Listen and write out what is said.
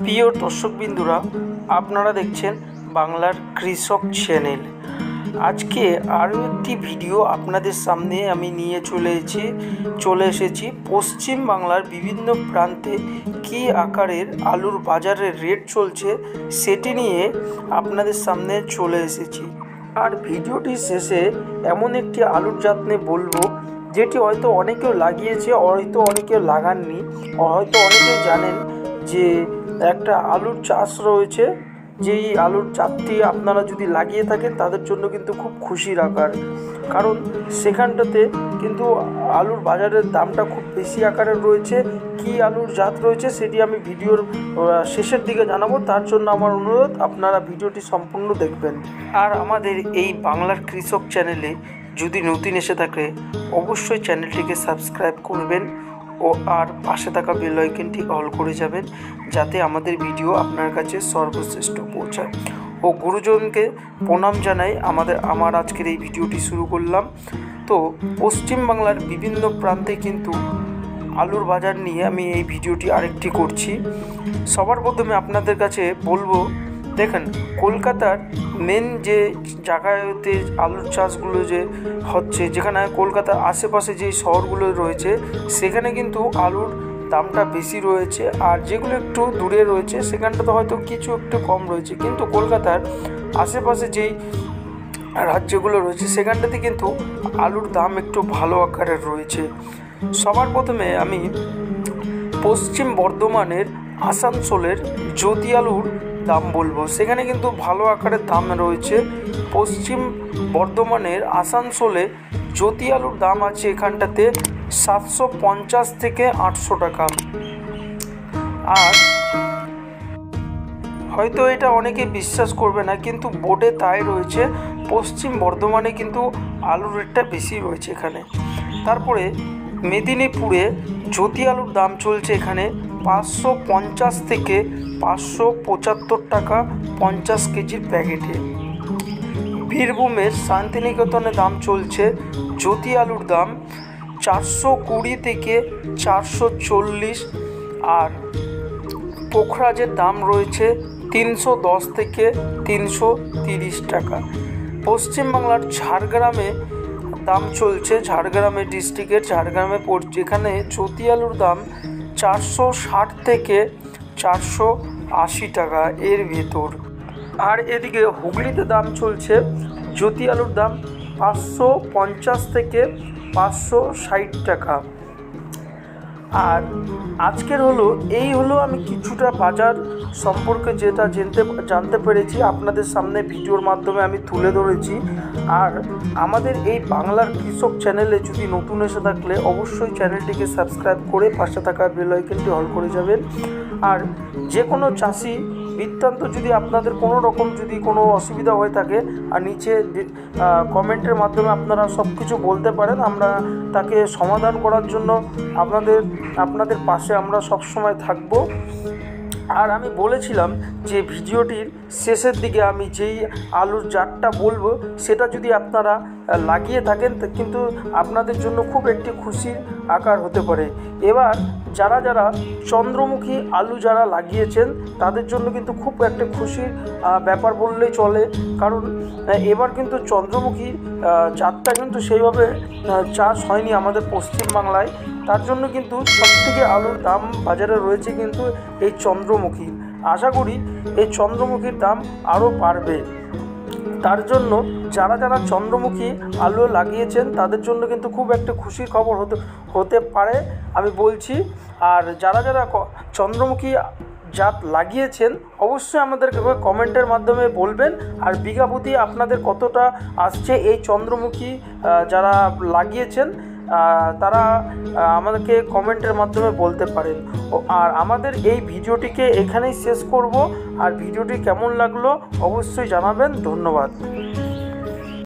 প্রিয় দর্শকবৃন্দুরা, আপনারা দেখছেন বাংলার কৃষক চ্যানেল। আজকে আরও একটি ভিডিও আপনাদের সামনে আমি নিয়ে চলে এসেছি পশ্চিম বাংলার বিভিন্ন প্রান্তে কী আকারের আলুর বাজারের রেট চলছে সেটি নিয়ে আপনাদের সামনে চলে এসেছি। আর ভিডিওটির শেষে এমন একটি আলুর জাত নিয়ে বলবো যেটি হয়তো অনেকেও লাগিয়েছে, হয়তো অনেকেও লাগাননি, হয়তো অনেকেও জানেন যে একটা আলুর চাষ রয়েছে, যেই আলুর জাতটি আপনারা যদি লাগিয়ে থাকেন তাদের জন্য কিন্তু খুব খুশির আকার, কারণ সেখানটাতে কিন্তু আলুর বাজারের দামটা খুব বেশি আকারের রয়েছে। কি আলুর জাত রয়েছে সেটি আমি ভিডিওর শেষের দিকে জানাবো, তার জন্য আমার অনুরোধ আপনারা ভিডিওটি সম্পূর্ণ দেখবেন। আর আমাদের এই বাংলার কৃষক চ্যানেলে যদি নতুন এসে থাকে অবশ্যই চ্যানেলটিকে সাবস্ক্রাইব করবেন ও আর পাশে থাকা বেল আইকনটি অল করে যাবেন, যাতে আমাদের ভিডিও আপনার কাছে সর্বশ্রেষ্ঠ পৌঁছায়। ও গুরুজনকে প্রণাম জানাই আমার আজকের এই ভিডিওটি শুরু করলাম। তো পশ্চিম বাংলার বিভিন্ন প্রান্তে কিন্তু আলুর বাজার নিয়ে আমি এই ভিডিওটি আরেকটি করছি। সবার প্রথমে আপনাদের কাছে বলবো, দেখেন কলকাতার মেন যে জায়গাতে আলুর চাষগুলো যে হচ্ছে, যেখানে কলকাতার আশেপাশে যে শহরগুলো রয়েছে সেখানে কিন্তু আলুর দামটা বেশি রয়েছে, আর যেগুলো একটু দূরে রয়েছে সেখানটাতে হয়তো কিছু একটু কম রয়েছে। কিন্তু কলকাতার আশেপাশে যেই রাজ্যগুলো রয়েছে সেখানটাতে কিন্তু আলুর দাম একটু ভালো আকারের রয়েছে। সবার প্রথমে আমি পশ্চিম বর্ধমানের আসানসোলের জ্যোতি আলুর দাম বলবো। সেখানে কিন্তু ভালো আকারের দাম রয়েছে। পশ্চিম বর্ধমানের আসানসোলে জ্যোতি আলুর দাম আছে এখানটাতে 750 থেকে 800 টাকা। আর হয়তো এটা অনেকে বিশ্বাস করবে না, কিন্তু বোর্ডে তাই রয়েছে, পশ্চিম বর্ধমানে কিন্তু আলুর রেটটা বেশি রয়েছে এখানে। তারপরে মেদিনীপুরে জ্যোতি আলুর দাম চলছে এখানে 550 থেকে 575 টাকা 50 কেজির প্যাকেটে। বীরভূমের শান্তিনিকেতনে দাম চলছে জ্যোতি আলুর দাম 420 থেকে 440, আর পোখরাজের দাম রয়েছে 310 থেকে 330 টাকা। পশ্চিমবাংলার ঝাড়গ্রামে দাম চলছে, ঝাড়গ্রামে ডিস্ট্রিক্টের ঝাড়গ্রামে পড়ছে, এখানে জ্যোতি আলুর দাম 460 থেকে 480 টাকা এর ভেতর। আর এদিকে হুগলিতে দাম চলছে জ্যোতি আলুর দাম 550 থেকে 560 টাকা। আর আজকের এই হলো আমি কিছুটা বাজার সম্পর্কে যেটা জানতে পেরেছি আপনাদের সামনে ভিডিওর মাধ্যমে আমি তুলে ধরেছি। আর আমাদের এই বাংলার কৃষক চ্যানেলে যদি নতুন এসে থাকলে অবশ্যই চ্যানেলটিকে সাবস্ক্রাইব করে পাশে থাকা বেল আইকনটি অল করে যাবেন। আর যে কোনো চাষি বৃত্তান্ত যদি আপনাদের কোনো রকম যদি কোনো অসুবিধা হয়ে থাকে, আর নিচে কমেন্টের মাধ্যমে আপনারা সব কিছু বলতে পারেন, আমরা তাকে সমাধান করার জন্য আপনাদের পাশে আমরা সবসময় থাকব। আর আমি বলেছিলাম যে ভিডিওটির শেষের দিকে আমি যেই আলুর জাতটা বলবো সেটা যদি আপনারা লাগিয়ে থাকেন কিন্তু আপনাদের জন্য খুব একটি খুশির আকার হতে পারে। এবার যারা চন্দ্রমুখী আলু যারা লাগিয়েছেন তাদের জন্য কিন্তু খুব একটা খুশির ব্যাপার বললেই চলে, কারণ এবার কিন্তু চন্দ্রমুখী জাতটা কিন্তু সেইভাবে চাষ হয়নি আমাদের পশ্চিমবাংলায়। তার জন্য কিন্তু সবথেকে আলুর দাম বাজারে রয়েছে কিন্তু এই চন্দ্রমুখী। আশা করি এই চন্দ্রমুখীর দাম আরও বাড়বে। তার জন্য যারা চন্দ্রমুখী আলু লাগিয়েছেন তাদের জন্য কিন্তু খুব একটা খুশির খবর হতে পারে আমি বলছি। আর যারা চন্দ্রমুখী জাত লাগিয়েছেন অবশ্যই আমাদেরকে কমেন্টের মাধ্যমে বলবেন। আর বিঘা প্রতি আপনাদের কতটা আসছে এই চন্দ্রমুখী যারা লাগিয়েছেন তারা আমাদেরকে কমেন্টের মাধ্যমে বলতে পারেন। আর আমাদের এই ভিডিওটিকে এখানেই শেষ করব। আর ভিডিওটি কেমন লাগলো অবশ্যই জানাবেন। ধন্যবাদ।